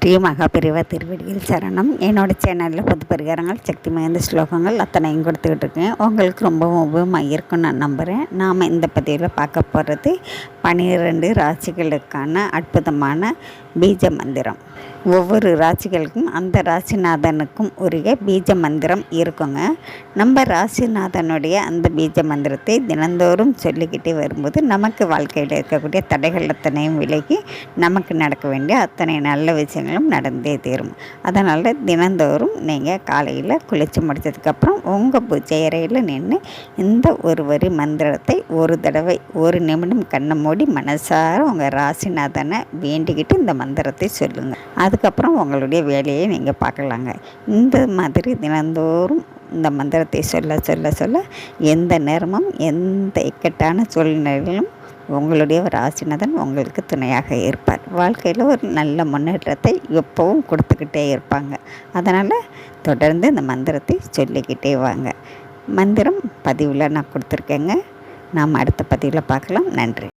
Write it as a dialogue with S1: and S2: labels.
S1: ஸ்ரீ மகாபெரிவா திருவடியில் சரணம். என்னோடய சேனலில் பொது பரிகாரங்கள், சக்தி மிகுந்த ஸ்லோகங்கள் அத்தனையும் கொடுத்துக்கிட்டு இருக்கேன். உங்களுக்கு ரொம்பவும் உபயோகமாக இருக்குன்னு நான் நம்புகிறேன். நாம் இந்த பதிவில் பார்க்க போகிறது 12 ராசிகளுக்கான அற்புதமான பீஜ மந்திரம். ஒவ்வொரு ராசிகளுக்கும் அந்த ராசிநாதனுக்கும் உரிய பீஜ மந்திரம் இருக்குங்க. நம்ம ராசிநாதனுடைய அந்த பீஜ மந்திரத்தை தினந்தோறும் சொல்லிக்கிட்டே வரும்போது நமக்கு வாழ்க்கையில் இருக்கக்கூடிய தடைகள் அத்தனையும் விலகி நமக்கு நடக்க வேண்டிய அத்தனை நல்ல விஷயங்களும் நடந்தே தீரும். அதனால் தினந்தோறும் நீங்கள் காலையில் குளித்து முடித்ததுக்கப்புறம் உங்கள் பூஜை அறையில் நின்று இந்த ஒரு வரி மந்திரத்தை ஒரு தடவை 1 நிமிடம் கண்ணை மூடி மனசார உங்கள் ராசிநாதனை வேண்டிக்கிட்டு இந்த மந்திரத்தை சொல்லுங்கள். அதுக்கப்புறம் உங்களுடைய வேலையை நீங்கள் பார்க்கலாங்க. இந்த மாதிரி தினந்தோறும் இந்த மந்திரத்தை சொல்ல சொல்ல சொல்ல எந்த நேரமும் எந்த இக்கட்டான சூழ்நிலையிலும் உங்களுடைய ராசிநாதன் உங்களுக்கு துணையாக இருப்பார். வாழ்க்கையில் ஒரு நல்ல முன்னேற்றத்தை எப்போவும் கொடுத்துக்கிட்டே இருப்பாங்க. அதனால் தொடர்ந்து இந்த மந்திரத்தை சொல்லிக்கிட்டே வாங்க. மந்திரம் பதிவில் நான் கொடுத்துருக்கேங்க. நாம் அடுத்த பதிவில் பார்க்கலாம். நன்றி.